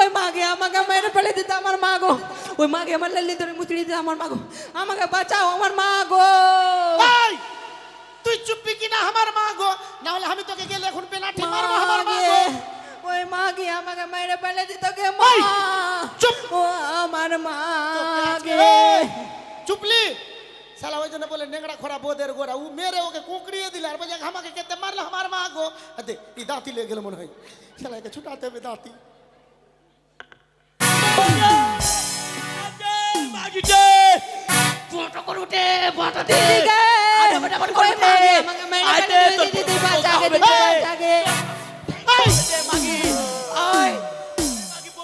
ওই মাগে আমাকে মেরে ফেলে দিতে আমার মা গো, ওই মাগে আমার লাল্লি ধরে মুচড়ি দিতে আমার মা গো, আমাকে বাঁচাও আমার মা গো। তুই চুপবি কিনা আমার মা গো, না হলে আমি তোকে গেলে এখন পেনাল্টি মারবো আমার মা গো। ওই মাগে আমাকে মেরে ফেলে দিত কে মা, চুপ ও আমার মা গে। চুপলি শালা ওই জন্য বলে নেংড়া খোরা বোদের গোড়া, ও মেরে ওকে কুকড়িয়ে দিলে আর বলে আমাকে কেটে মারলো আমার মা গো। দে এই দাঁতি লেগে গেল মনে হয়, শালা একে ছুটাতে হবে দাঁতি।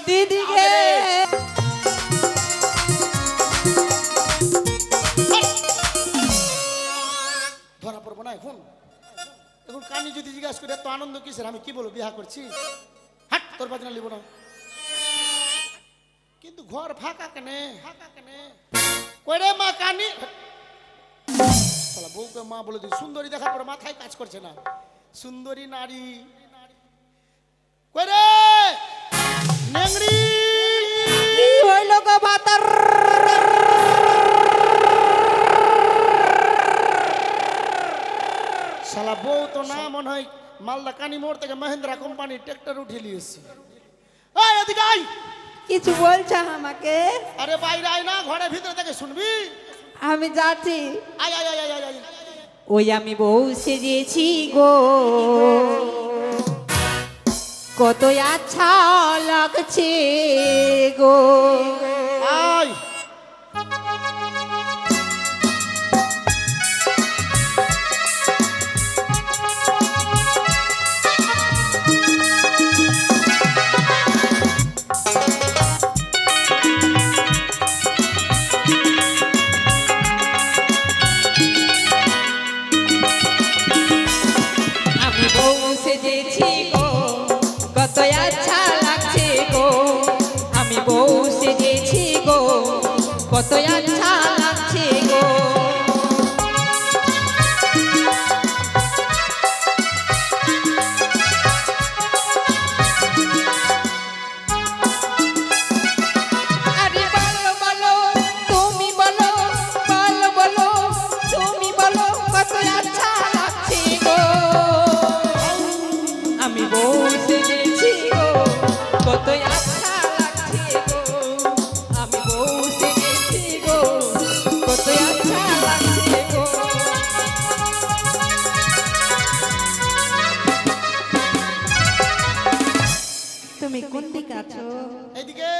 দিদি গে ধরা পড়বো না এখন, এখন কানি যদি জিজ্ঞাসা করে এত আনন্দ কিসের, আমি কি বলবো বিয়া করছি, হাট তোর বাজনা লিব না। কিন্তু ঘর ফাঁকা কেনে, কইরে মা কানি, শালা বউকে মা বলে দিই, সুন্দরী দেখার পরে মাথায় কাজ করছে না, সুন্দরী নারী কইরে নেংড়ি কি হইল গো ভাতার, শালা বউ তো না মনে হয় মালদা কানি মোড় থেকে মহিন্দ্রা কোম্পানির ট্রাক্টর উঠিয়ে নিয়েছে। এই এদিকে আয়, কিছু বলছ আমাকে? আরে বাইরে আয় না, ঘরের ভিতরে থেকে শুনবি। আমি যাচ্ছি। আয় আয় আয় আয় আয়। ওই আমি বউ সেজেছি গো, কত আচ্ছা লাগছে গো। আয় সেজেছি গো, কত আচ্ছা লাগছে গো, আমি বউ সেজেছি গো, কত আচ্ছা লাগছে গো। আরে বলো বলো তুমি বলো, বলো বলো তুমি বলো, কত আচ্ছা লাগছে গো, আমি বউ সেজেছি গো, কত আচ্ছা লাগছে গো, আমি বউ সেজেছি গো, কত আচ্ছা লাগছে গো। তুমি কোন দিকে আছো? এইদিকে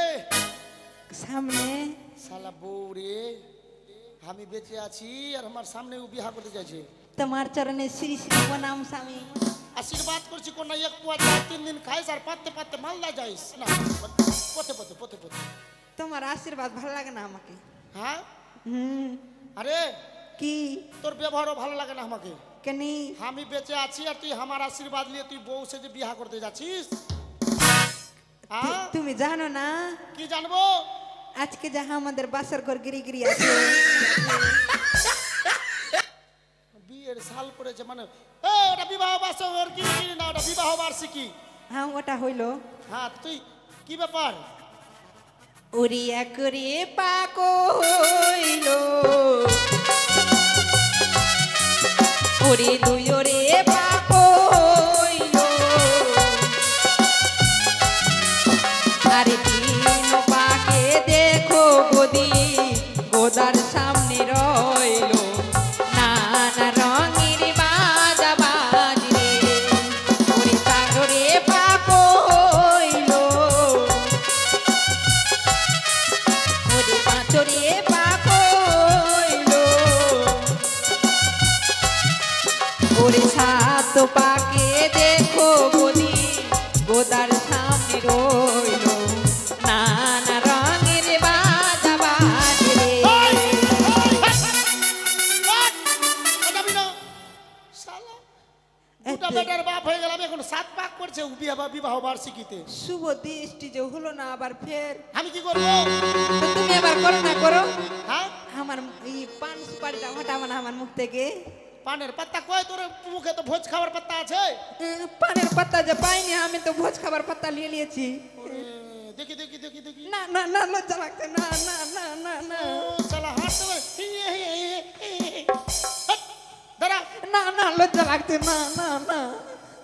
সামনে। শালা বউ রে, আমি বেঁচে আছি আর আমার সামনে ও বিয়া করতে চাইছে। তোমার চরণে শ্রী শ্রী প্রণাম স্বামী। আশীর্বাদ করছি কোন এক পুয়া চার 3 দিন খাইস আর পাতে পাতে মালদা যাইস না, পথে পথে পথে পথে। তোমার আশীর্বাদ ভালো লাগে না আমাকে? হ্যাঁ হুম। আরে কি তোর ব্যবহারও ভালো লাগে না আমাকে। কেনি? আমি বেঁচে আছি আর তুই আমার আশীর্বাদ নিয়ে তুই বউ সেজে বিয়া করতে যাচ্ছিস। হ্যাঁ তুমি জানো না কি জানবো? আজকে যাহা আমাদের বাসর ঘর গিরি গিরি আছে, বিয়ের সাল পড়েছে মানে ওটা বিবাহ বার্ষিকী কি না, ওটা বিবাহ বার্ষিকী। হ্যাঁ ওটা হইল। হ্যাঁ তুই কি ব্যাপার? উড়িয়া করে পাকো হইল, ওরে দুই ওরে পাকো হইল, আরে তিন পাকে দেখো গদি, গোদার সামনে রইল নানা রঙের বাজা বাজরে, ওরে চাররে পাকো হইল, ওরে পাঁচরে পাকো হইল, ওরে সাত পাকে দেখো গদি, গোদার সামনে রইল নানা রঙের বাজা বাজরে। দুটা বেটার বাপ হয়ে গেলাম, এখন 7 পাক করছে বিবাহ বার্ষিকীতে। শুভ দৃষ্টি যে হলো না আবার ফের, আমি কি করবো? তো তুমি আবার করো না করো। হ্যাঁ আমার এই পান সুপারিটা হটাবো না আমার মুখ থেকে। পানের পাত্তা কয় তোর মুখে তো ভোজ খাবার পাত্তা আছে। পানের পাতা যে পাইনি, আমি তো ভোজ খাবার পাতা নিয়ে নিয়েছি। দেখি দেখি দেখি দেখি না না না লজ্জা লাগছে না না না না না ও শালা হাত দাঁড়া না না লজ্জা লাগছে না না না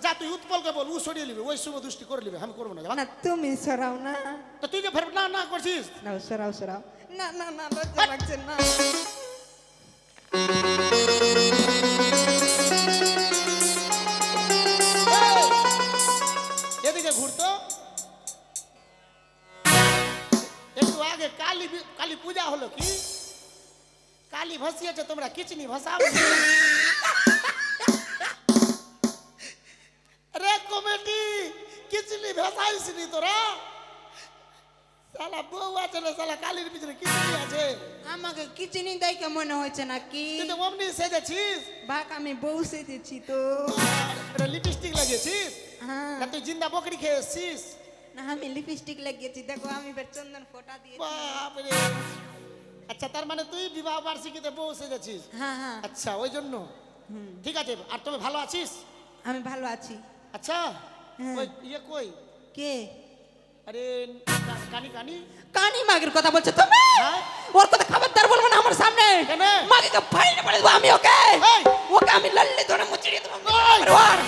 যা তুই উৎপলকে বল ও সরিয়ে নিবি ওই সময় দুষ্টি করে নিবি আমি করবো না যা। না তুমি সরাও না তো তুই যে ফের না না করছিস না সরাও সরাও না না না লজ্জা লাগছে না এদিকে ঘুরতো একটু আগে কালী কালী পূজা হলো কি কালী ভাসিয়েছে তোমরা কিচনি ভাসাও রে কমিটি কিচনি ভাসাইছিনি তোরা শালা বউ আছে না শালা কালীর পিছনে কিচনি আছে আমাকে কিচেনি দেখে মনে হচ্ছে না কি তুই তো অমনি সেজেছিস বাক আমি বউ সেজেছি তো লিপস্টিক লাগিয়েছিস হ্যাঁ না তুই জিন্দা বকরি খেয়ে এসছিস না আমি লিপস্টিক লাগিয়েছি দেখো আমি বের চন্দন ফোঁটা দিয়েছি বাপরে আচ্ছা তার মানে তুই বিবাহ বার্ষিকীতে বউ সেজেছিস হ্যাঁ হ্যাঁ আচ্ছা ওই জন্য ঠিক আছে আর তুমি ভালো আছিস আমি ভালো আছি আচ্ছা হ্যাঁ। ওই ইয়ে কই কে আরে কানি কানি কানি মাগের কথা বলছো তুমি হ্যাঁ? ওর কথা খবরদার বলবো না আমার সামনে কেন? মাগে কা ফাইন পড়ে দেবো আমি ওকে এই! ওকে আমি লল্লি ধরে মুচড়িয়ে দেবো এই! পরিবার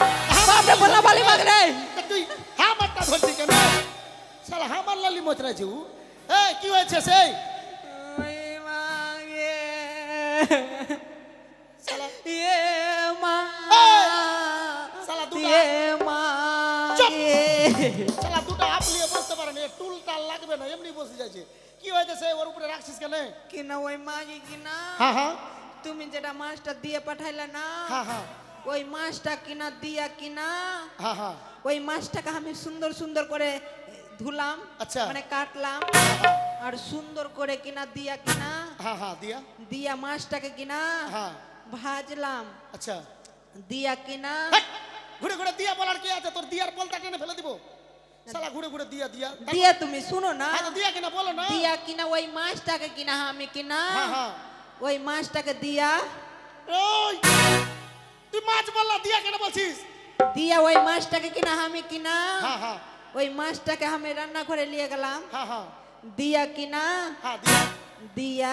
বাপরে বলা বালি মাগরে তা তুই হামারটা ধরছি কেন শালা হামার লালি মচরাছি ও এই কি হয়েছে সেই ওই মাগে শালা এ মা এই! শালা দুটো এ মা চুপ! শালা দুটো আপলিয়ে বসতে পারে না টুলটা লাগবে না এমনি বসে যাচ্ছে কি হয়েছে সেই ওর উপরে রাখছিস কেন কিনা ওই মাগে কিনা হ্যাঁ হ্যাঁ তুমি যেটা মাছটা দিয়ে পাঠাইলে না হ্যাঁ হ্যাঁ ওই মাছটা কিনা দিয়া কিনা হ্যাঁ হ্যাঁ ওই মাছটাকে আমি সুন্দর সুন্দর করে ধুলাম আচ্ছা। মানে কাটলাম আর সুন্দর করে কিনা দিয়া কিনা হ্যাঁ হ্যাঁ দিয়া দিয়া মাছটাকে কিনা হ্যাঁ ভাজলাম আচ্ছা দিয়া কিনা হাট! ঘুরে ঘুরে দিয়া বলার কি আছে তোর দিয়ার বলটা টেনে ফেলে দিব শালা ঘুরে ঘুরে দিয়া দিয়া দিয়া তুমি শুনো না হ্যাঁ তো দিয়া কিনা বলো না দিয়া কিনা ওই মাছটাকে কিনা আমি কিনা হ্যাঁ হ্যাঁ ওই মাছটাকে দিয়া ওই তুই মাছ বললা দিয়া কেন বলছিস দিয়া ওই মাছটাকে কিনা আমি কিনা হ্যাঁ হ্যাঁ ওই মাছটাকে আমি রান্না করে নিয়ে গেলাম হ্যাঁ হ্যাঁ দিয়া কিনা হ্যাঁ দিয়া দিয়া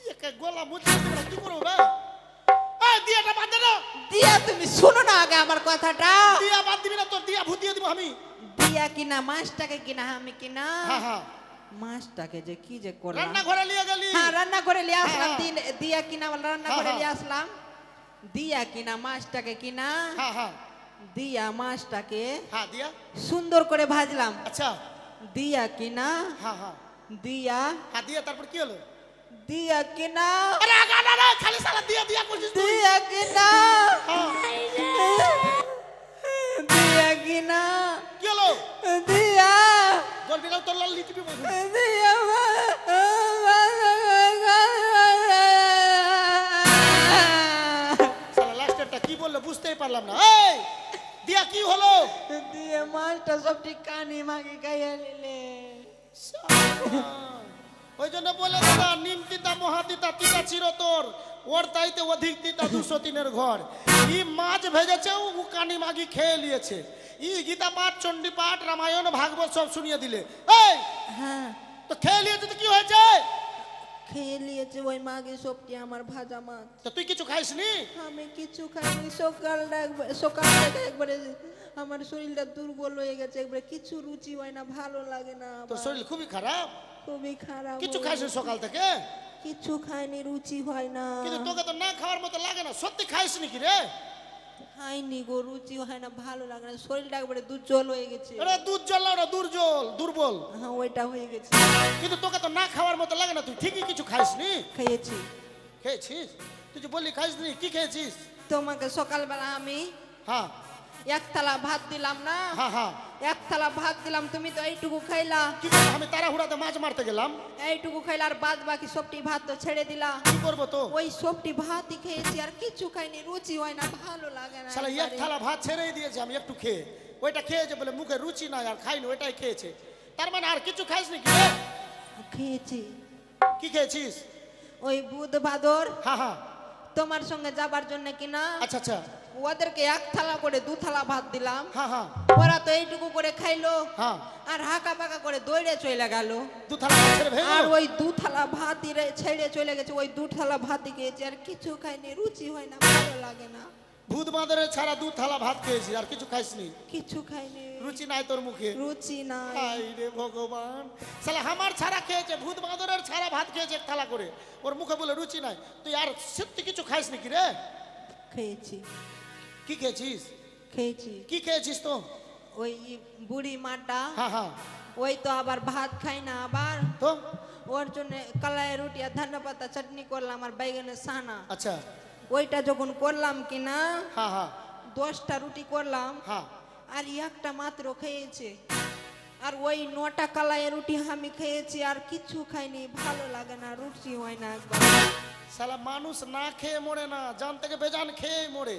একে গলা মুচড়ে তোমরা কি করো রে এই দিয়াটা বাদ দে না দিয়া তুমি শুনো না আগে আমার কথাটা দিয়া বাদ দিবি না তোর দিয়া ভূত দিয়ে দিব আমি দিয়া কিনা মাছটাকে কিনা আমি কিনা হ্যাঁ হ্যাঁ মাছটাকে যে কি যে করলাম রান্না ঘরে নিয়ে গেলি হ্যাঁ রান্না করে নিয়ে আসলাম হ্যাঁ, দিয়া কিনা রান্না হ্যাঁ, করে হ্যাঁ। নিয়ে আসলাম দিয়া কিনা মাছটাকে কিনা হ্যাঁ হ্যাঁ দিয়া মাছটাকে হ্যাঁ দিয়া সুন্দর করে ভাজলাম আচ্ছা দিয়া কিনা হ্যাঁ হ্যাঁ দিয়া হ্যাঁ দিয়া তারপর কি হলো দিয়া কিনা আরে আগা না রে খালি শালা দিয়া দিয়া করছিস তুই দিয়া কিনা হ্যাঁ দিয়া কিনা কি হলো দিয়া জল বিরাও তোর লাল লিটিপি বসে দিয়া শালা লাস্টেরটা কি বললো বুঝতেই পারলাম না এই দিয়া কি হলো দিয়ে মাছটা সব ঠিক কানি মাগে গাইয়া নিলে ওই জন্য বলে দাদা নিম তিতা মহাতিতা তিতা চিরতর ওর তাইতে অধিক তিতা 203-এর ঘর ই মাছ ভেজেছে ও কানি মাগি খেয়ে নিয়েছে ই গীতা পাঠ চণ্ডী পাঠ রামায়ণ ভাগবত সব শুনিয়ে দিলে এই হ্যাঁ তো খেয়ে নিয়েছে তো কি হয়েছে খেয়ে নিয়েছে ওই মাগে সবটি আমার ভাজা মাছ তো তুই কিছু খাইসনি আমি কিছু খাইনি সকাল থেকে একবারে আমার শরীরটা দুর্বল হয়ে গেছে একবারে কিছু রুচি হয় না ভালো লাগে না তোর আবার। শরীর খুবই খারাপ খুবই খারাপ কিছু হয়ে খাইছিস গেছে। সকাল থেকে কিছু খাইনি রুচি হয় না কিন্তু তোকে তো না খাওয়ার মতো লাগে না সত্যি খাইসনি কি রে খাইনি গো রুচি হয় না ভালো লাগে না শরীরটা একবারে দুর্জল হয়ে গেছে ওরা দুধ জল না ওরা দুর্জল দুর্বল হ্যাঁ ওইটা হয়ে গেছে কিন্তু তোকে তো না খাওয়ার মতো লাগে না তুই ঠিকই কিছু খাইসনি খেয়েছি খেয়েছিস তুই যে বললি খাইসনি কি খেয়েছিস তোমাকে সকালবেলা আমি হ্যাঁ এক থালা ভাত দিলাম না হ্যাঁ হ্যাঁ এক থালা ভাত দিলাম তুমি তো এইটুকু খাইলা কি করবো আমি তাড়াহুড়াতে মাছ মারতে গেলাম এইটুকু খাইলা আর বাদ বাকি সবটি ভাত তো ছেড়ে দিলা কি করবো তো ওই সবটি ভাতই খেয়েছি আর কিছু খাইনি রুচি হয় না ভালো লাগে না শালা এক একবারে। থালা ভাত ছেড়েই দিয়েছে আমি একটু খেয়ে ওইটা খেয়েছে বলে মুখে রুচি নাই আর খাইনি ওইটাই খেয়েছে তার মানে আর কিছু খাইসনি কি রে? খেয়েছি কি খেয়েছিস ওই বুধ ভাদর হ্যাঁ হ্যাঁ তোমার সঙ্গে যাবার জন্য কিনা আচ্ছা আচ্ছা ওদেরকে এক থালা করে দু থালা ভাত দিলাম, হ্যাঁ হ্যাঁ ওরা তো এইটুকু করে খাইলো, হ্যাঁ আর হাঁকা পাকা করে দৌড়ে চলে গেল। দু থালা ভাত ছেড়ে ভেঙে আর গেল। ওই দু থালা ভাত দিয়ে ছেড়ে চলে গেছে, ওই দু থালা ভাত খেয়েছি, আর কিছু খাইনি, রুচি হয় না, ভালো লাগে না। ভূত বাঁদরের ছাড়া দু থালা ভাত খেয়েছি, আর কিছু খাইসনি? কিছু খাইনি, রুচি নাই তোর মুখে? রুচি নাই। হাই রে ভগবান, শালা আমার ছাড়া খেয়েছে, ভূত বাঁদরের ছাড়া ভাত খেয়েছে এক থালা করে, ওর মুখে বলে রুচি নাই। তুই আর সত্যি কিছু খাইস নাকি রে? খেয়েছি, কি খেয়েছিস? খেয়েছি। কি খেয়েছিস তো? ওই বুড়ি মাটা, হ্যাঁ হ্যাঁ ওই তো আবার ভাত খাই না, আবার তো ওর জন্য কলাই রুটি আর ধনে পাতা চাটনি করলাম, আর বাইগনের সানা। আচ্ছা ওইটা যখন করলাম কিনা, হ্যাঁ হ্যাঁ 10টা রুটি করলাম, হ্যাঁ আর একটা মাত্র খেয়েছে, আর ওই 9টা কলাই রুটি আমি খেয়েছি, আর কিছু খাইনি, ভালো লাগে না, রুচি হয় না একবার। শালা মানুষ না খেয়ে মরে না, জান থেকে বেজান খেয়ে মরে।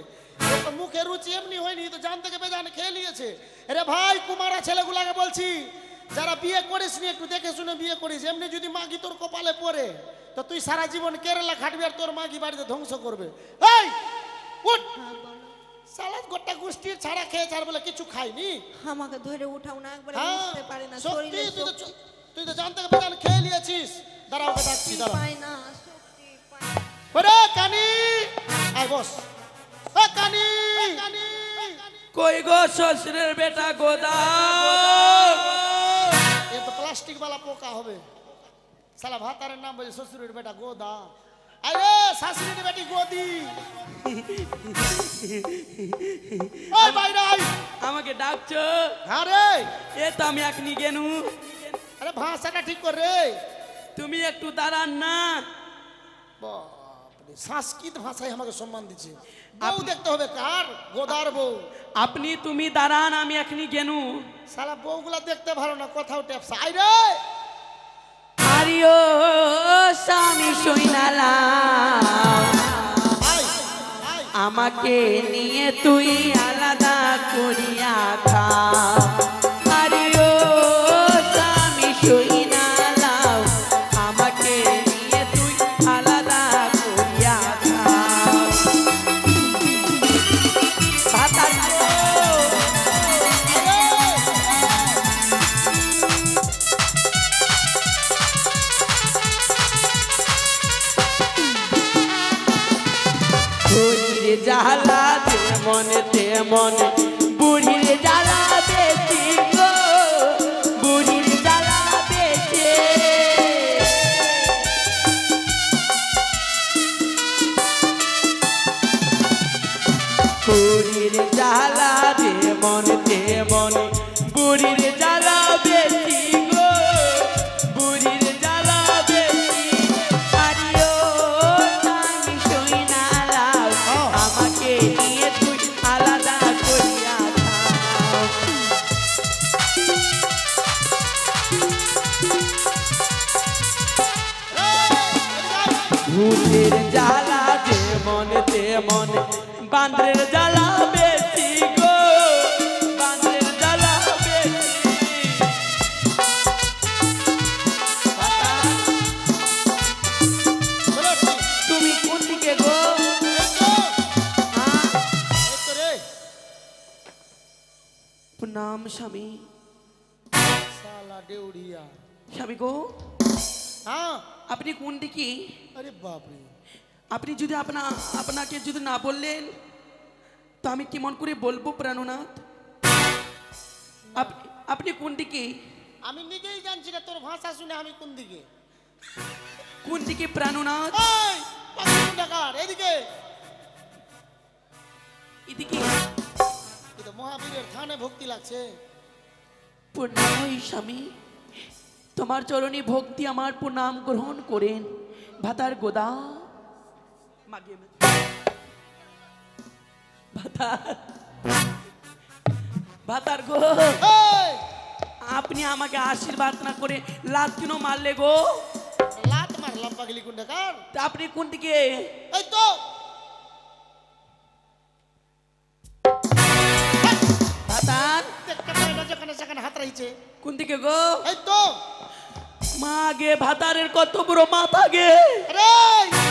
ওর তো মুখে রুচি এমনি হয়নি, তো জান থেকে বেজান খেয়ে নিয়েছে। আরে ভাই, কুমারা ছেলেগুলাকে বলছি, যারা বিয়ে করিস নি একটু দেখে শুনে বিয়ে করিস। এমনি যদি মাগি তোর কপালে পড়ে, তো তুই সারা জীবন কেরালা খাটবি, আর তোর মাগি বাড়িতে ধ্বংস করবে। এই উঠ, হ্যাঁ, বলো। শালা গোটা গোষ্ঠীর ছাড়া খেয়েছে, আর বলে কিছু খাইনি। আমাকে ধরে উঠাও না, একবার হ্যাঁ বুঝতে পারি না, সত্যি, শরীরে তুই তো জান থেকে বেজান খেয়ে নিয়েছিস। দাঁড়াও, ওকে ডাকছি, শক্তি দাঁড়াও। পাই না, শক্তি পাই না। ওরে কানি, আয় বস। এ কানি, কই গো শ্বশুরের বেটা গোদা? এ তো প্লাস্টিক वाला পোকা হবে। শালা ভাতারের নাম বলে শ্বশুরের বেটা গোদা। আরে শাশুড়ির বেটি গোদি। ওই বাইরে আয়। আমাকে ডাকছো? আরে এ তো আমি এখনি গেনু। আরে ভাষাটা ঠিক কর রে। তুমি একটু দাঁড়ান না। বাপরে, সংস্কৃত ভাষায় আমাকে সম্মান দিচ্ছে। বউ দেখতে হবে কার? গোদার বউ। আপনি তুমি দাঁড়ান, আমি এখনি গেনু। শালা বউগুলা দেখতে ভালো না, কথাও টেপসা। আই রে আরিও স্বামী সইনালা, আয় আয়। আমাকে নিয়ে তুই আলাদা করিয়া খা। আরিও স্বামী সইনালা, আমাকে নিয়ে তুই আলাদা করিয়া খা। ভাতার গো, বুড়ির জ্বালা যেমন তেমন, বুড়ির জ্বালা বেশি গো, বুড়ির জ্বালা বেশি। বুড়ির জ্বালা যেমন তেমন, বুড়ির জ্বালা বেশি গো, বুড়ির জ্বালা বেশি। আরিও স্বামী সইনালা, আমাকে নিয়ে তুই আলাদা করিয়া খা। ভূতের জ্বালা যেমন তেমন, বান্দ্রের জ্বালা বেশি গো, বান্দ্রের জ্বালা বেশি। তুমি কোন দিকে গো? হ্যাঁ? প্রণাম স্বামী। শালা দেউড়িয়া। স্বামী গো, হ্যাঁ আপনি কোন দিকে? আরে বাপরে, আপনি যদি আপনাকে যদি না বললেন, তো আমি কেমন করে বলবো প্রাণনাথ? আপনি কোন দিকে? আমি নিজেই জানছি না তোর ভাষা শুনে আমি কোন দিকে। কোন দিকে প্রাণনাথ? এই পাগল ডাকার, এদিকে। এদিকে। এই তো মহাবীরের থানে ভক্তি লাগছে। প্রণাম স্বামী, তোমার চরণে ভক্তি আমার প্রণাম গ্রহণ করেন। ভাতার গোদা, মাগে ভাতার গো, এই আপনি আমাকে আশীর্বাদ না করে লাত কেন মারলে গো? লাত মারলাম পাগলি কোন ডাকার। তা আপনি কোন দিকে? এই তো ভাতার দেখতে পাই না যেখানে সেখানে হাত রাইছে। কোন দিকে গো? এই তো মাগে ভাতারের কত বড় মাথা গে, আরে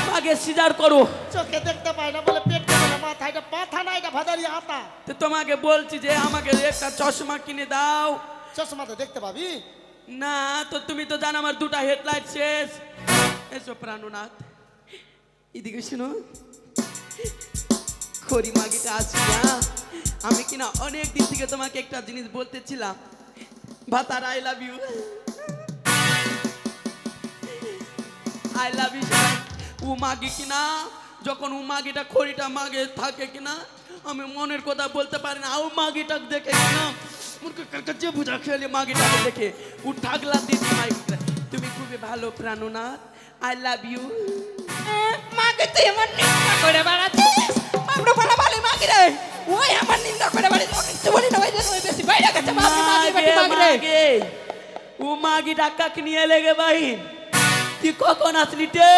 মাগে সিজার করো। চোখে দেখতে পাই না বলে পেট কেমন পাথা, এটা পাথা না, এটা ভাদারি আতা। তো তোমাকে বলছি যে আমাকে একটা চশমা কিনে দাও। চশমাতে দেখতে পাবি? না তো তুমি তো জানো আমার দুটা হেডলাইট শেষ। এসো প্রাণনাথ, এদিকে শুনো, খড়ি মাগিটা আসি না, আমি কিনা অনেক দিন থেকে তোমাকে একটা জিনিস বলতেছিলাম, ভাতার I love you, I love you. ও মাগি কিনা, যখন ও মাগিটা খড়িটা মাগে থাকে কিনা, আমি মনের কথা বলতে পারি না। ও মাগিটা দেখে কিনা যে বুঝা খেলে মাগিটাকে দেখে ও ঠাগলা দিদি মাইকটা, তুমি খুবই ভালো প্রাণনাথ, আই লাভ ইউ। মাকে তুই আমার নিন্দা করে বেড়াচ্ছিস, আমরা বলা ভালো মাগি রে, ওই আমার নিন্দা করে বেড়াচ্ছিস, ওকে কিছু বলি না, ওই জন্য ওই বেশি বাইরে গেছে, মাগি মাগি মাগি রে। ও মাগি ডাক্কাকে নিয়ে লেগে বাইন, তুই কখন আসলি রে?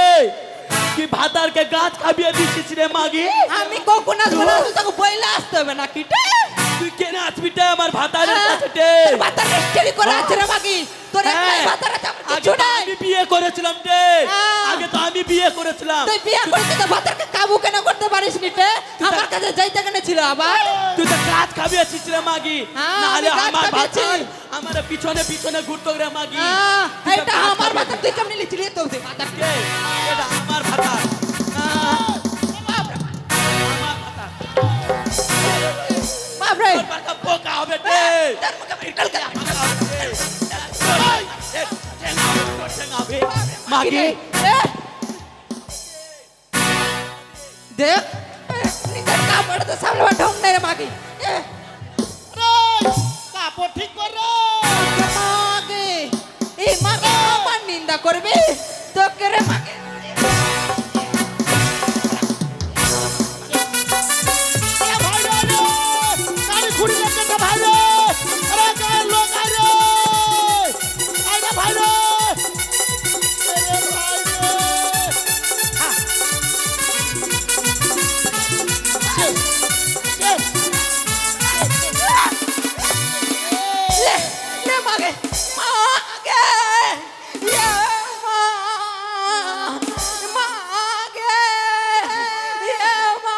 কি ভাতারকে গাছ খাবিয়ে দিছিস রে মাগি? আমি কখন আসবো না, তোকে বইলা আসতে হবে না কি রে? তুই কেন আসবি রে আমার ভাতারের কাছে রে? তোর ভাতার রেস্টেরি করে আছে রে মাগি, তোর একলাই ভাতার আছে, আমার কিছু আগে তো নাই। আমি বিয়ে করেছিলাম রে, হ্যাঁ। আগে তো আমি বিয়ে করেছিলাম। তুই বিয়ে করছিস তো ভাতারকে কাবু কেন করতে পারিস নি রে? আমার কাছে যাইতে কেন ছিল আবার? তুই তো গাছ খাবিয়েছিস রে মাগি, হ্যাঁ, নাহলে আমি গাছ আমার খাবিয়েছি। ভাতার আমার পিছনে পিছনে ঘুরতো রে মাগি। তুই তো এটা গাছ আমার খাবিয়েছিস। ভাতার, তুই কেমনি লিখলি তো ভাতারকে? কে? এটা আমার ভাতার, আমার ভাতার। বাপরে, তোর বাড়কা বোকা হবে রে। তার মুখে পিটল কে? মাগি দেখ, নিজের কাপড় তো সামনে ঢং নেই রে মাগি। কাপড় ঠিক কর রে। মাগে, এই মাগে আমার নিন্দা করবি তোকে রে মাগে। আরে ভাই রে, গাড়ি ঘুরি লাগছে ভাই রে। আরে গায়ের লোক আই রে। আই রে ভাই রে। আরে ভাই রে। হ্যাঁ। শেষ, শেষ। লে, লে মাগে, মাগে, ইয়ে মা, মাগে, ইয়ে মা।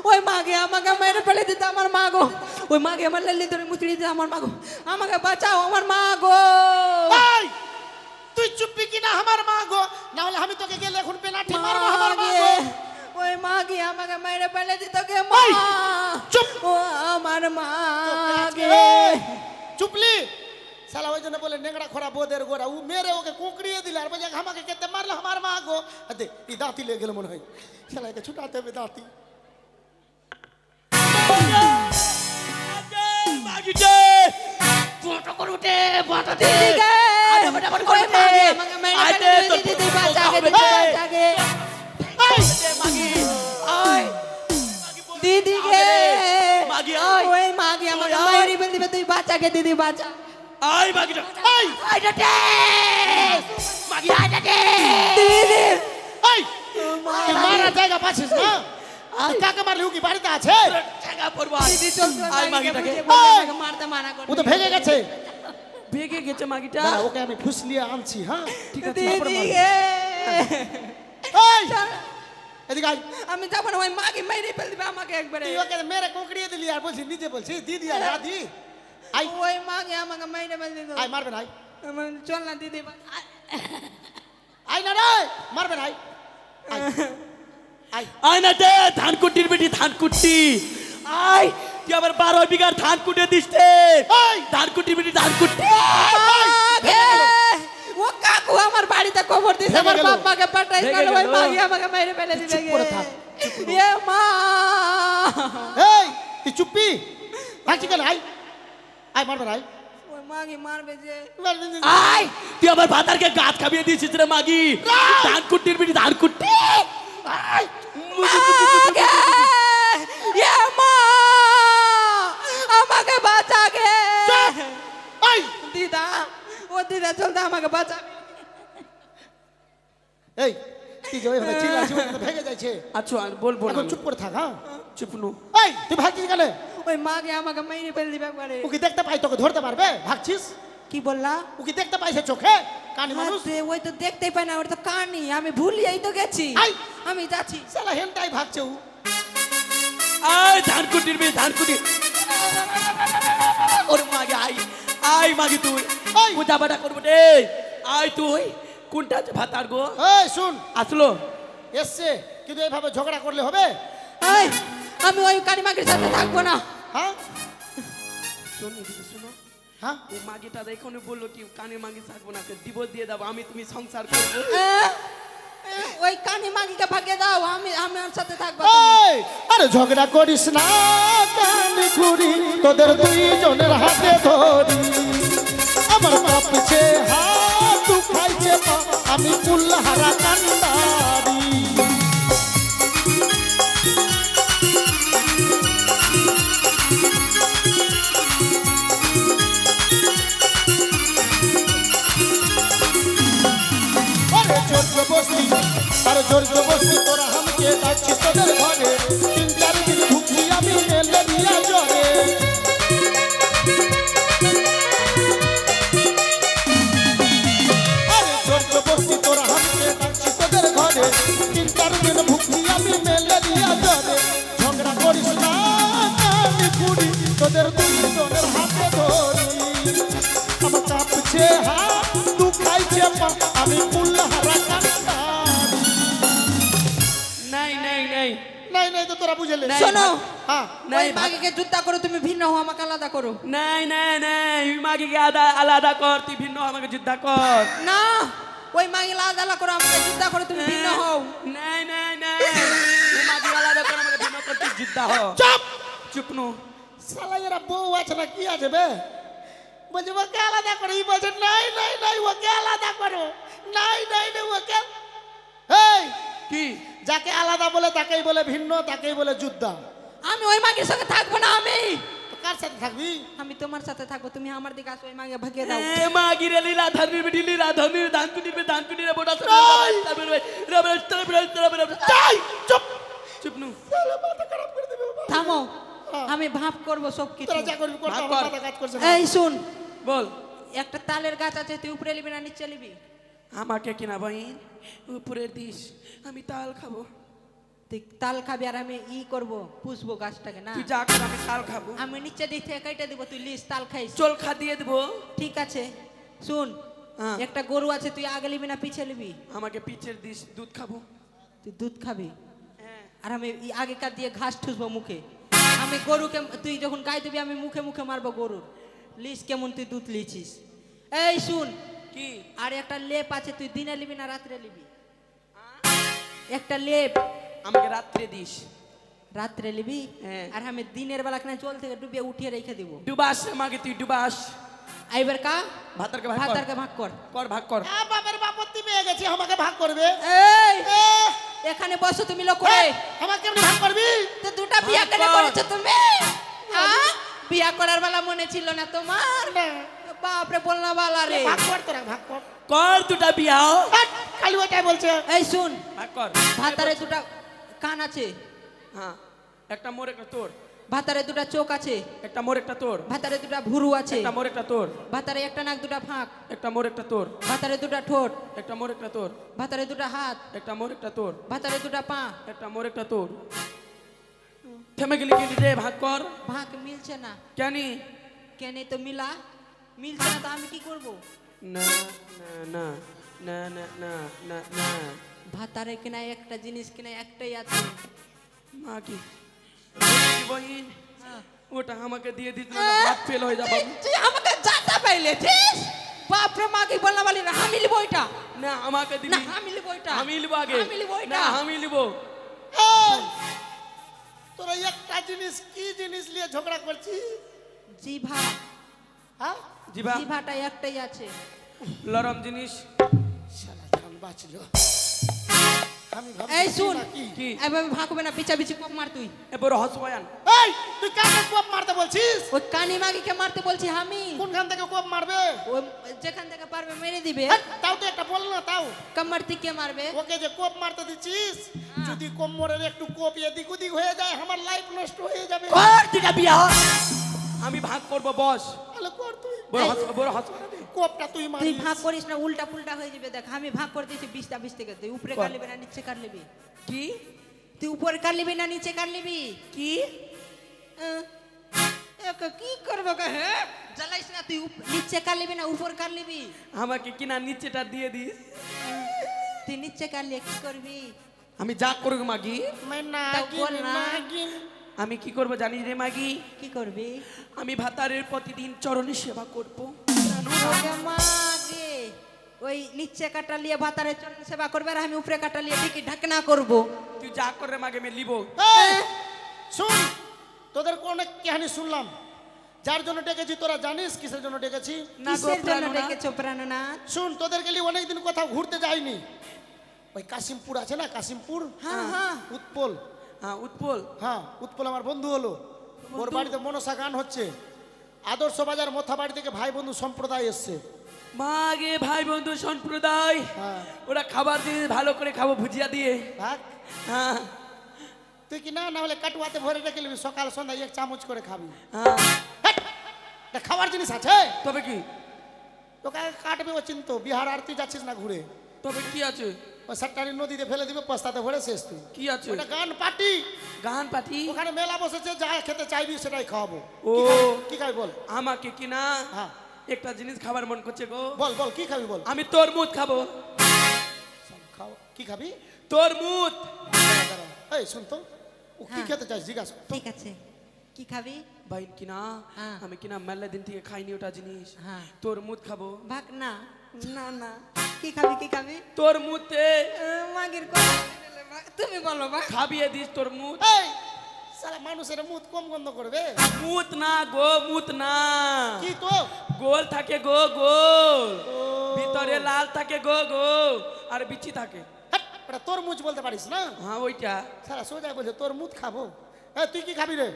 ওই মাগে আমাকে মেরে ফেলে দিতে আমার মা গো, ওই মাগে আমার লাল্লি ধরে মুচড়ি দিতে আমার মা গো, আমাকে বাঁচাও আমার মা গো। এই, তুই চুপবি কি না আমার মা গো? না হলে আমি তোকে গেলে এখন পেনাল্টি মারবো আমার মা মাগে, গো। ওই মাগে আমাকে মেরে ফেলে দিত কে মা, এই, চুপ। ও আমার মাগে। চুপলি শালা ওই জন্য বলে নেংড়া খোরা বোদের গোড়া, ও মেরে ওকে কুঁকড়িয়ে দিলে আর বলে আমাকে কেটে মারলো আমার মা গো। আর দেখ এই দাঁতি লেগে গেল মনে হয়, শালা একে ছুটাতে হবে দাঁতি। দিদিকে, ওই মাগে আমাকে মেরে ফেলে দিত, দিদি বাঁচাকে, দিদি বাঁচাকে। দিদিকে, মাগি, ওই মাগে আমাকে মেরে ফেলে দিবে, তুই বাঁচাকে, দিদি বাঁচা। আই মাগিটা, এই, দিদি, এই, তুই মারা জায়গা পাচ্ছিস না? তুই কাকে মারলি? ও কি বাড়িতে আছে? ঠেকা পড়বো। দিদি চলতো আই মাগিকে মাগিটাকে, বুঝে বলে আমাকে মারতে মানা করে। ও তো ভেঙে গেছে। ভেগে গেছে মাগিটা। দাঁড়া, ওকে আমি ফুসলিয়ে আনছি। হ্যাঁ ঠিক আছে, তারপরে মারবো। দিদিকে, এই, এদিকে আয়। আমি যাবো না, ওই মাগে মেরে ফেলে দিবে আমাকে একবারে। তুই ওকে মেরে কুঁকড়িয়ে দিলি আর বলছিস নিজে বলছিস দিদি আর দাদি। আই, ওই মাগে আমাকে মেরে ফেলে দিত। আয় মারবে না, আয়। চল না দিদি, আয় না রে, মারবে না, আয়। আয়, আয়। আয় না দে, ধান কুটির বেটি ধান কুটি। আয়, তুই আবার 12 বিঘার ধান কুটে দিস রে। এই, ধান কুটির বেটি ধান কুটি। মাগে, ও কাকু আমার বাড়িতে খবর দিছে, ভেঙে আমার গেল। বাবাকে পাঠাই ভেঙে গেল, ওই গেল। মাগে আমাকে মেরে ফেলে দিবে। চুপ করে থাক, এ মা, এই, তুই চুপি ভাগছি কেন? আয়, আয়, মারবে না, আয়। ওই মাগে মারবে যে। মারবে না। আয়, তুই আবার ভাতারকে গাছ খাবিয়ে দিয়েছিস রে মাগি। ধান কুটির বেটি ধান কুটি। আয়, মাগে, এ মা, আমাকে বাঁচাগে। এই, দিদা, ও দিদা চলতে আমাকে বাঁচা। এই, তুই যে ওইভাবে চিল্লাছিস, ওটা তো ভেঙে যাচ্ছে। আচ্ছা আর বলবো না, এখন চুপ করে থাক। হ্যাঁ, চুপ নু। এই, তুই ভাগছিস কেন? ওই মাগে আমাকে মেরে ফেলে দিবে একবারে। ও কি দেখতে পাই তোকে ধরতে পারবে? ভাগছিস? কি বললা? ও কি দেখতে পাইছে চোখে? কানি মানুষ। আরে, ওই তো দেখতেই পাই না, ওটা তো কানি, আমি ভুলিয়েই তো গেছি। আই। আমি যাচ্ছি। শালা হেনটাই ভাগছে ও। আয় ধান কুটির বে ধান কুটি ওর মাগে আই আই মাগে তুই এই! পূজা বাটা করবো রে আয় তুই কোনটা আছে ভাতার গো এই শুন, আসলো এসছে কিন্তু এইভাবে ঝগড়া করলে হবে? এই, আমি ওই কানি মাগির সাথে থাকবো না। হ্যাঁ শোনো এদিকে শোনো হ্যাঁ ও মাগিটা এখানে বললো কি কানে মাগি থাকবো না ডিভোর্স দিয়ে দাও আমি তুমি সংসার করবো ওই কানি মাগিকে ভাগে দাও, আমি ওর সাথে থাকবো। তুমি। এই, আরে ঝগড়া করিস না কান ঘুরি তোদের দুইজনের হাতে ধরি আমার কাঁপছে হাত তু খাইছে পা, আমি কুল্লাহারা কান্দারি আরে জোর জবস্তি আরে জোর জবস্তি তোরা আমাকে ডাকছিস তোদের ঘরে 3-4 দিন ভুগছি আমি ম্যালেরিয়া জ্বরে আরে জোর জবস্তি তোরা আমাকে ডাকছিস তোদের ঘরে 3-4 দিন ভুগছি আমি ম্যালেরিয়া জ্বরে ঝগড়া করিস না কানে কুড়ি তোদের দুইজনের হাতে ধরি আমার কাঁপছে হাত তু খাইছে পা, আমি কুল্লাহারা কান্দারি নাই নাই নাই নাই নাই তো তোরা বুঝলে নাই। শোনো, হ্যাঁ নাই, ওই মাগিকে যুদ্ধ করো, তুমি ভিন্ন হও, আমাকে আলাদা করো। নাই নাই নাই মাগিকে আলাদা কর তুই ভিন্ন আমাকে যুদ্ধ কর না, ওই মাগি আলাদা করো, আমাকে যুদ্ধ করো, তুমি ভিন্ন হও। নাই নাই নাই তুই মাগি আলাদা কর আমাকে ভিন্ন কর তুই যুদ্ধ হ চুপ চুপ নু শালা এরা বউ আছে না কি আছে বে বলছে ওকে আলাদা করো ই বলছে নাই নাই নাই ওকে আলাদা করো নাই নাই নাই ওকে এই কি যাকে আলাদা বলে তাকেই বলে ভিন্ন তাকেই বলে যুদ্ধ আমি ওই মাগির সঙ্গে থাকবো না। তো কার সাথে থাকবি আমি তোমার সাথে থাকবো, তুমি আমার দিকে আসো, ওই মাগে ভাগিয়ে দাও। এ মাগি রে লীলা ধর্মের বেটি লীলা ধর্মের ধান কুটির রে বড়া নাই। চাই চুপ চুপ নু শালা মাথা খারাপ করে দেবে বাবা। থামো, হ্যাঁ। আমি ভাব করবো সব কিছু। তোরা যা করবি করতে ভাগ আমার কর। মাথা কাজ করছে না। এই শুন, বল একটা তালের গাছ আছে, তুই উপরে নিবি না নিচে নিবি? আমাকে কিনা বহিন উপরের দিস আমি তাল খাবো তুই তাল খাবি আর আমি করবো, পুষবো গাছটাকে না। তুই যা কর আমি তাল খাবো আমি নিচে দিক থেকে কেটে দিব, তুই লিস তাল খাইস। চল খা দিয়ে দেবো ঠিক আছে, শুন, হ্যাঁ। একটা গরু আছে, তুই আগে নিবি না পিছে নিবি? আমাকে পিচের দিস দুধ খাবো তুই দুধ খাবি হ্যাঁ আর আমি আগেকার দিয়ে ঘাস ঠুসবো মুখে। আমি গরুকে, তুই যখন গায়ে দিবি আমি মুখে মুখে মারবো গরুর। লিস কেমন তুই দুধ লিছিস? এই শুন, কি আর একটা লেপ আছে, তুই দিনে নিবি না রাত্রে নিবি? একটা লেপ আমাকে রাত্রে দিস রাত্রে নিবি, হ্যাঁ। আর আমি দিনের বেলা কিনা জল থেকে ডুবিয়ে উঠিয়ে রেখে দিব। ডুবাস আমাকে তুই ডুবাস এইবার কা ভাতারকে ভাগ কর ভাতারকে ভাগ কর। কর ভাগ কর আ, বাপের বাপত্তি পেয়ে গেছি আমাকে ভাগ করবে এই এ, এখানে বসো তুমি লোক করে। এই, আমাকে কেমনি ভাগ করবি তো দুটা বিয়া ভাগ কেন কর। করেছো তুমি? বিয়া করার বেলা মনে ছিল না তোমার? না, বাপরে বলনা বালা রে। ভাগ কর তোরা ভাগ কর কর দুটা বিয়াও হাট, খালি ওইটাই বলছে এই শুন, ভাগ কর ভাতারে দুটা কান আছে, হ্যাঁ একটা মোর একটা তোর ভাতারে দুটা চোখ আছে, একটা মোর একটা তোর ভাতারে দুটা ভুরু আছে, একটা মোর একটা তোর ভাতারে একটা নাক দুটা ফাঁক, একটা মোর একটা তোর ভাতারে দুটা ঠোঁট, একটা মোর একটা তোর ভাতারে দুটা হাত, একটা মোর একটা তোর ভাতারে দুটা পা। একটা মোর একটা তোর থেমে গেলি গেলি রে ভাগ কর ভাগ মিলছে না জানি কেন? তো মিলছে না, তো আমি কি করব? না না না না না না না না ভাতারে কিনা একটা জিনিস কিনা একটাই আছে। মা কি বহিন হ্যাঁ। ওটা আমাকে দিয়ে দিত না হাত ফেল হয়ে যাবে তুই আমাকে জাতা পাইলে ঠিক? বাপরে মাকে বলনা বলি না, আমি লিবো এটা। না আমাকে না দিবি আমি লিবো এটা, আমি লিবো আগে আমি লিবো না এটা। আমি লিব এই, তোরা একটা জিনিস কি জিনিস নিয়ে ঝগড়া করছিস জিভা, হ্যাঁ জিবা জিভাটা একটাই আছে। লরম জিনিস শালা জান বাঁচলো আমি এই শুন, কি কি এভাবে ভাগবে না, পিছা কোপ মার তুই। এ বড় হসবয়ান এই তুই কাকে কোপ মারতে বলছিস ওই কানি মাগিকে মারতে বলছি আমি। কোনখান থেকে কোপ মারবে ও যেখান থেকে পারবে মেরে দিবে। হেৎ, তাও তো একটা বল না তাও কামার থেকে মারবে। ওকে যে কোপ মারতে দিচ্ছিস যদি কোমরের একটু কোপ এদিক ওদিক হয়ে যায় আমার লাইফ নষ্ট হয়ে যাবে কর দিটা বিয়া আমি ভাগ করব বস তাহলে কর তুই বড় হসবয়ান কোপটা তুই তুই মারিস ভাগ করিস না, উল্টা পুল্টা হয়ে যাবে। দেখ আমি ভাগ করে দিয়েছি 20 টা 20 থেকে, তুই উপরে কর। কাটলিবি না নিচে কাটলিবি? কি তুই উপর কার লিবি না নিচে কার লিবি? কি কি করবো কে? হ্যাঁ জ্বালাইস না, তুই নিচে কার লিবি না উপর কার লিবি? আমাকে কিনা নিচেটা দিয়ে দিস। তুই নিচে কার লিয়ে কি করবি? আমি যা করবো মাগি, मैं তাও বল नागिन না। नागिन আমি কি করবো জানিস রে মাগি? কি করবি? আমি ভাতারের প্রতিদিন চরণের সেবা করব। ওকে মাগে ওই নিচে কাটা লিয়ে ভাতারে চরণ সেবা করবে আর আমি উপরে কাটা লিয়ে ঠিকই ঢাকনা করব। তুই যা করে মাগে আমি লিবো। এই, শুন, তোদের অনেক কাহিনী শুনলাম। যার জন্য ডেকেছি তোরা জানিস কিসের জন্য ডেকেছি? না গো কিসের জন্য প্রাণনাথ। ডেকেছো প্রাণনাথ? শুন, তোদের গেলি অনেকদিন কোথাও ঘুরতে যাইনি। ওই কাশিমপুর আছে না, কাশিমপুর, হ্যাঁ হ্যাঁ উৎপল। হ্যাঁ উৎপল। হ্যাঁ, উৎপল আমার বন্ধু হলো। ওর বাড়িতে মনসা গান হচ্ছে। আদর্শ বাজার মথা বাড়ি থেকে ভাই বন্ধু সম্প্রদায় এসছে। মাগে ভাই বন্ধু সম্প্রদায়, হ্যাঁ। ওরা খাবার দিয়ে ভালো করে খাবো ভুজিয়া দিয়ে। ভাগ, হ্যাঁ তুই কি না হলে কাটুয়াতে ভরে রেখে নিবি, সকাল সন্ধ্যা এক চামচ করে খাবি। হ্যাঁ। হেট, এটা খাবার জিনিস আছে। তবে কি? তোকে আগে কাটবে ও চিন্তা। বিহার আর তুই যাচ্ছিস না ঘুরে, তবে কি আছে? ওই সাতটারি নদীতে ফেলে দিবে, পস্তাতে ভরে শেষ তুই। কি আছে? ওটা গান পার্টি, গান পাটি। ওখানে মেলা বসেছে, যা খেতে চাইবি সেটাই খাওয়াবো। ও। কি খাবি বল? আমাকে কিনা হ্যাঁ একটা জিনিস খাবার মন করছে গো। বল বল, কি খাবি বল? আমি তরমুজ খাবো। খাও, কি খাবি? তরমুজ। দাঁড়া, দাঁড়া। এই শুন তো, ও কি হ্যাঁ। খেতে চাস জিজ্ঞাসা কর। ঠিক আছে, কি খাবি? ভাই কিনা হ্যাঁ। আমি কিনা মেলা দিন থেকে খাইনি ওটা জিনিস। হ্যাঁ। তরমুজ খাবো। ভাগ না না না, কি খাবি কি খাবি? তরমুজে মাগির কথা তুমি বলো বা। খাবিয়ে দিস তরমুজ। এই সারা মানুষের মুখ কম গন্ধ করবে। মুত না গো, মুত না। কি তো? গোল থাকে গো, গোল। ভিতরে লাল থাকে গো, গো। আর বিচি থাকে। হেট, ওটা তরমুজ বলতে পারিস না? হ্যাঁ ওইটা। সারা সোজা বলছে তরমুজ খাবো। এই তুই কি খাবি রে?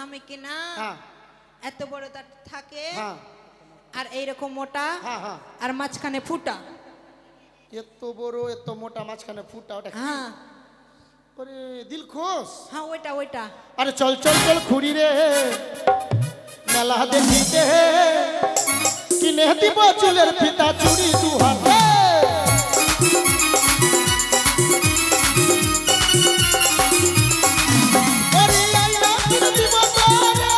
আমি কি না হ্যাঁ এত বড় তার থাকে হ্যাঁ আর এইরকম মোটা হ্যাঁ হ্যাঁ। আর মাঝখানে ফুটা। এত বড় এত মোটা মাঝখানে ফুটা, ওটা কি? হ্যাঁ ওরে দিল খোশ। হ্যাঁ ওইটা ওইটা। আরে চল চল চল খুড়ি রে, মেলা দেখিতে কিনে দিব চুলের ফিতা চুড়ি দু হাতে। ওরে আইয়া কিনে দিব তোরে,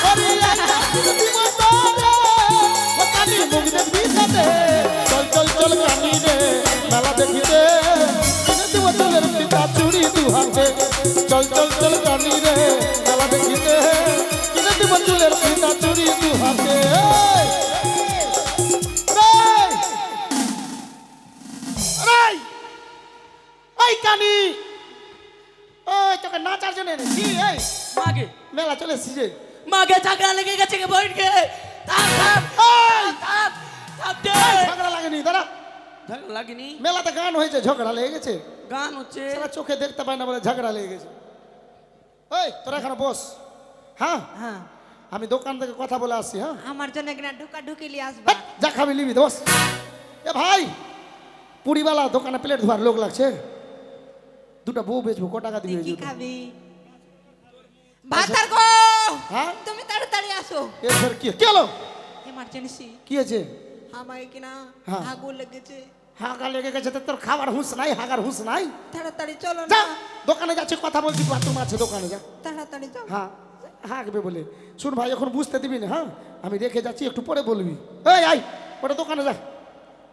ওরে আইয়া কিনে দিব তোরে, ও কানি মুখ দেখবি সাথে। চল চল চল কানি রে, মেলা দেখিতে কিনে দিব চুলের ফিতা চুড়ি দু হাতে। চল চল চল কানি রে, মেলা দেখিতে কিনে দিব চুলের ফিতা চুড়ি দু হাতে। এই কানি, ওই তোকে নাচার জন্য এনেছি। এই মাগে মেলা চলে এসেছি। মাগে ঝগড়া লেগে গেছে গে বইট গে। থাম থাম এই থাম থাম দে। ঝগড়া লাগেনি দাঁড়া। ঝগড়া লাগেনি। মেলাতে গান হয়েছে, ঝগড়া লেগে গেছে। গান হচ্ছে। সারা চোখে দেখতে পায় না বলে ঝগড়া লেগে গেছে। ওই তোরা এখানে বস। হ্যাঁ, হ্যাঁ আমি দোকান থেকে কথা বলে আসছি। হ্যাঁ, আমার জন্য কিনা ঢুকা ঢুকিলি আসবা। হেট, যা খাবি নিবি দোস। এ ভাই, পুরিওয়ালা দোকানে প্লেট ধোয়ার লোক লাগছে, দুটো বউ বেচবো, ক টাকা তুই দিবি? কি খাবি? ভাতার গো হ্যাঁ, তুমি তাড়াতাড়ি আসো। এরপর কি কি হলো? এমার্জেন্সি কি হয়েছে? আমাকে কিনা হ্যাঁ। আগুন লেগেছে। হাগা লেগে গেছে তো তোর খাবার হুঁশ নাই, হাগার হুঁশ নাই। তাড়াতাড়ি চলো যা না, দোকানে যাচ্ছি, কথা বলছি, বাথরুম আছে দোকানে, যা। তাড়াতাড়ি যাও। হ্যাঁ হাঁকবে বলে। শুন ভাই, এখন বুঝতে দিবি না। হ্যাঁ, আমি রেখে যাচ্ছি, একটু পরে বলবি। এই আই ওটা দোকানে যা।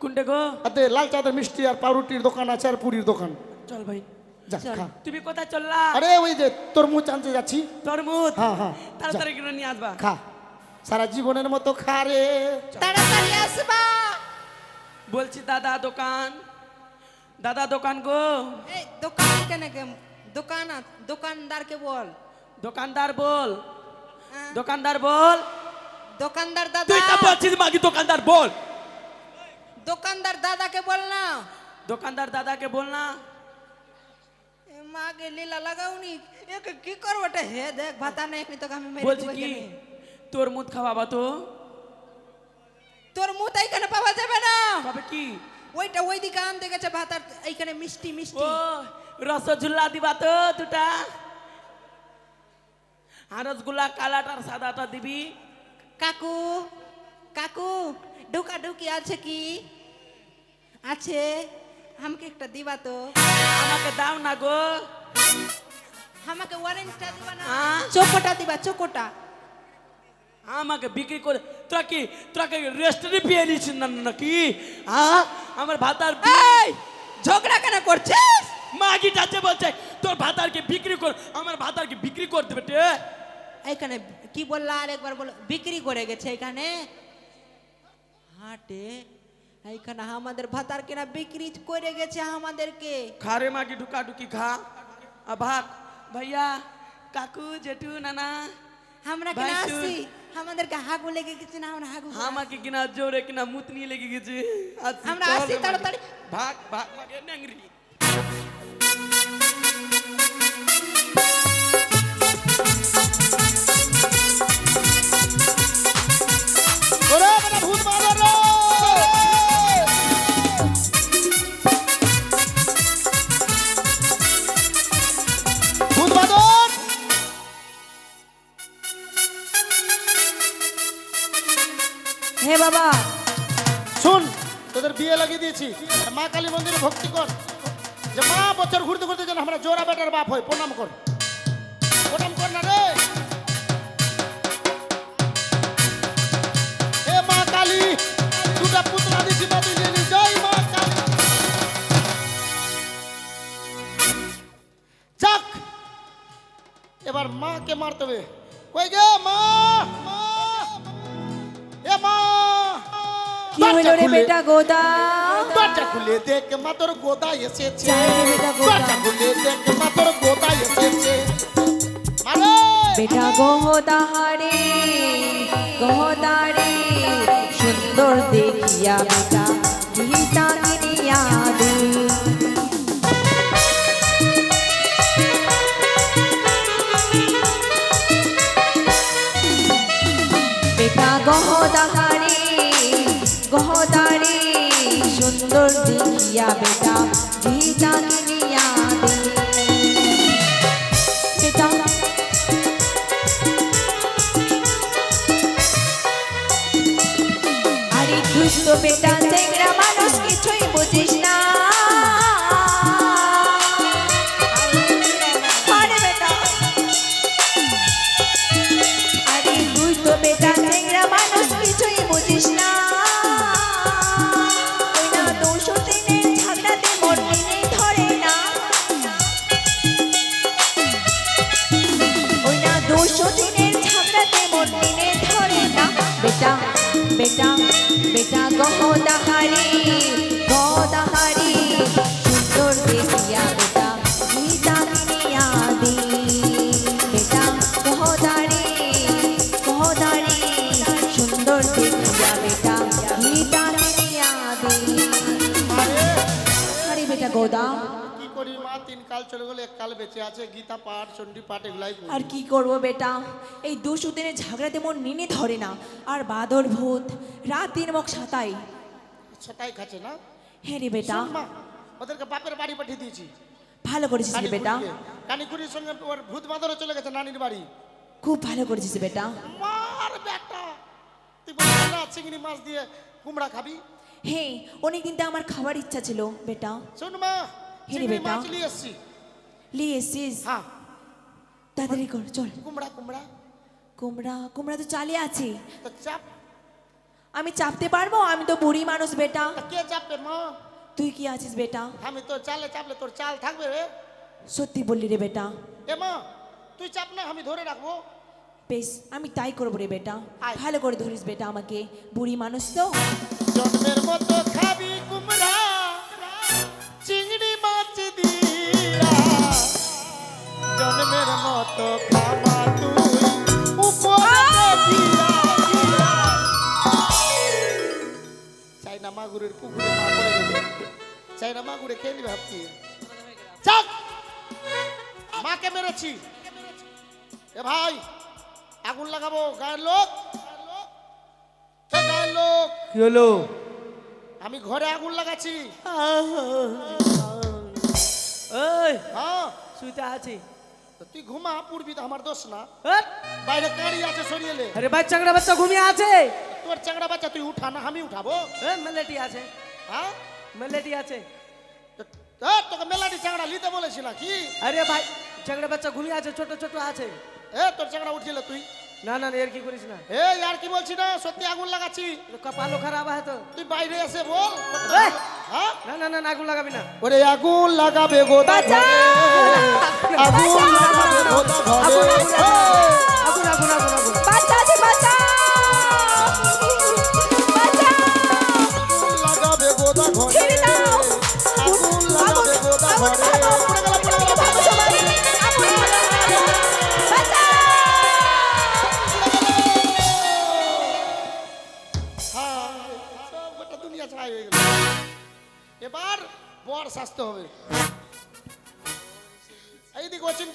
কোনটা গো? আরে লাল চাঁদের মিষ্টি আর পাউরুটির দোকান আছে আর পুরীর দোকান, চল ভাই। যা চল। খা। তুমি কোথায় চললা? আরে ওই যে তরমুজ আনতে যাচ্ছি। তরমুজ। হ্যাঁ হ্যাঁ, তাড়াতাড়ি করে নিয়ে আসবা। খা, সারা জীবনের মতো খা রে। তাড়াতাড়ি আসবা। বলছি দাদা দোকান, দাদা দোকান গো। এই দোকান কেন কে? দোকান দোকানদারকে বল। দোকানদার বল, হ্যাঁ। দোকানদার বল। দোকানদার দাদা, তুই তা বলছিস মাগি, দোকানদার বল। দোকানদার দাদাকে বল না। দোকানদার দাদাকে বল না। এ মাগে লীলা লাগাওনি, একে কি করবো? ওটা হে দেখ ভাতা নেই, এখনি তোকে আমি মেরে বলছি দেবো কি এখানে। তোর মুখ খাওয়াবা তো? তোর মুখ এইখানে পাওয়া যাবে না। তবে কি? ওইটা ওই দিকে আনতে গেছে ভাতার, এইখানে মিষ্টি ও মিষ্টি। রসগোল্লা দিবা তো দুটা? আর রসগোল্লা কালাটা আর সাদাটা দিবি। কাকু কাকু ঢুকা ঢুকি আছে কি? আছে আমাকে একটা দিবা তো, আমাকে দাও না গো। আমাকে ওয়ারেন্টটা দিবা না, হ্যাঁ? চোকোটা দিবা, চোকোটা। আমাকে বিক্রি করে তোরা কি রেস্টুরেন্টে পেয়ে নিয়েছিস না নাকি? হ্যাঁ, আমার ভাতার এই ঝগড়া কেন করছিস? মাগিটা যে বলছে তোর ভাতারকে বিক্রি কর, আমার ভাতারকে বিক্রি করে দেবে তে। এইখানে কি বললা আরেকবার বলো? বিক্রি করে গেছে এখানে হাটে, এইখানে আমাদের ভাতার কিনা বিক্রি করে গেছে আমাদেরকে। খারে মাগি ঢুকা ঢুকি খা ভাগ ভাইয়া কাকু জেঠু নানা আমরা কিনা ভাই, আসছি, আমাদেরকে হাগু লেগে গেছে না, আমরা হাগু আমাকে কিনা জোরে কিনা মুতনি লেগে গেছে। আসছি, আমরা চল আসছি রে মাগি। তাড়াতাড়ি। ভাগ ভাগ ভাগ এ ন্যাংরি। ওরে বেটা ভূত বাঁদর রে! ভূত বাঁদর! হে বাবা, শুন, তোদের বিয়ে লাগিয়ে দিয়েছি, আর মা কালী মন্দিরে ভক্তি কর, যে মা বছর ঘুরতে ঘুরতে যেন আমরা জোড়া বেটার বাপ হয়। প্রণাম কর, প্রণাম কর না রে। হে মা কালী, দুটা পুতলা দিছি বাদি নিয়ে জয় মা কালী। যাক, এবার মাকে মারতে হবে। কই গে মা? মা! এ মা! কি হলো রে বেটা গোদা? দরজা খুলে দেখ মা তোর গোদা এসেছে। যাই রে বেটা গোদা। দরজা খুলে দেখ মা তোর গোদা এসেছে। মারে! বেটা গোদাহারে গোদারে সুন্দর দেখিয়া বেটা গীতা কিনিয়া দে। বেটা গোদাহারে গোদারে সুন্দর দেখিয়া বেটা গীতা কিনিয়া দে। বেটা আরে দুষ্ট বেটা চেংড়া মানুষ কিছুই বুঝিস না। আরে বেটা, আরে দুষ্ট বেটা চেংড়া মানুষ কিছুই বুঝিস না। ওই না 200 দিনের ঝগড়াতে মন দিনে ধরে না। ওই না 200 দিনের ঝগড়াতে মন দিনে ধরে না। বেটা বেটা বেটা গহদাহারি গহদাহারি সুন্দর দেখিয়া বেটা গীতা কিনিয়া দে। বেটা গহদারি গহদারি সুন্দর দেখিয়া বেটা গীতা কিনিয়া দে। মারে! আরে বেটা গোদা, কি করি মা, 3 কাল চলে গেল, 1 কাল বেঁচে আছে। গীতা পাঠ, চণ্ডী পাঠ এগুলাই করি। আর কি করব বেটা, এই 200 দিনের ঝগড়াতে মন নিনে ধরে না। আর বাদর ভূত রাত দিন মুখ সাতাই। সেটাই খাচ্ছে না। হ্যাঁ রে বেটা, শোন মা, ওদেরকে বাপের বাড়ি পাঠিয়ে দিয়েছি। ভালো করেছিস রে বেটা, কানিকুড়ির সঙ্গে ওর ভূত বাঁদরও চলে গেছে নানির বাড়ি। খুব ভালো করেছিস বেটা। মার বেটা, তুই বলছিস না চিংড়ি মাছ দিয়ে কুমড়া খাবি? হ্যাঁ, অনেকদিন তো আমার খাবার ইচ্ছা ছিল বেটা। শোন মা, হে রে চিংড়ি বেটা। মাছ নিয়ে এসছি। নিয়ে এসছিস? হ্যাঁ, তাড়াতাড়ি কর চল। কুমড়া কুমড়া কুমড়া কুমড়া তো চালিয়ে আছে, তো চাপ। আমি চাপতে পারবো? আমি তো বুড়ি মানুষ বেটা। তা কে চাপবে মা? তুই কি আছিস বেটা? আমি তো চালে চাপলে তোর চাল থাকবে রে। সত্যি বললি রে বেটা। এ মা, তুই চাপ না, আমি ধরে রাখবো। বেশ, আমি তাই করবো রে বেটা। আয়। ভালো করে ধরিস বেটা আমাকে, বুড়ি মানুষ তো। জন্মের মতো খাবি কুমড়া, চিংড়ি মাছ দিয়া। জন্মের মতো খাবা তুই উপরে দিয়া দিয়া। চাইনা মাগুরের পুকুরে মা পড়ে গেছে। চাইনা মাগুরে খেয়ে নিবে ভাবছি। চাক, মাকে মেরেছি। এ ভাই, আগুন লাগাবো। গায়ের লোক, এ গায়ের লোক, কি হলো? আমি ঘরে আগুন লাগাচ্ছি। ওই হ্যাঁ, শুইতে আছি। তো তুই ঘুমা, পুরবি তো আমার দোষ না। হ্যাট! বাইরে কাঁড়ি আছে, সরিয়ে লে। আরে বাচ্চাটা বাচ্চা ঘুমিয়ে আছে। তোর চাংড়া বাচ্চা তুই উঠা না, আমি উঠাবো। এ মেলেটি আছে, হ্যাঁ, মেলেটি আছে। তোকে মেলাটি চাংড়া নিতে বলেছি না কি? আরে ভাই চ্যাংড়া বাচ্চা ঘুমিয়ে আছে, ছোট ছোট আছে। তোর চাংড়া উঠিল তুই? না না এর কি করিস না, আর কি বলছি না, সত্যি আগুন লাগাচ্ছি। কপালও খারাপ আছে তো। তুই বাইরে এসে বল। এই! হ্যাঁ না না না আগুন লাগাবি না। ওরে আগুন লাগাবে গোদা ঘরে, আগুন লাগাবে গোদা ঘরে, আগুন আগুন আগুন আগুন। বাঁচাতে বাঁচাও বাঁচাও আগুন লাগাবে গোদা ঘরে, ছেড়ে দাও আগুন লাগাবে গোদা ঘরে। সব গোটা দুনিয়া ছাই হয়ে গেল। এবার বর শাস্তি হবে। এইদিকে অচিন্ত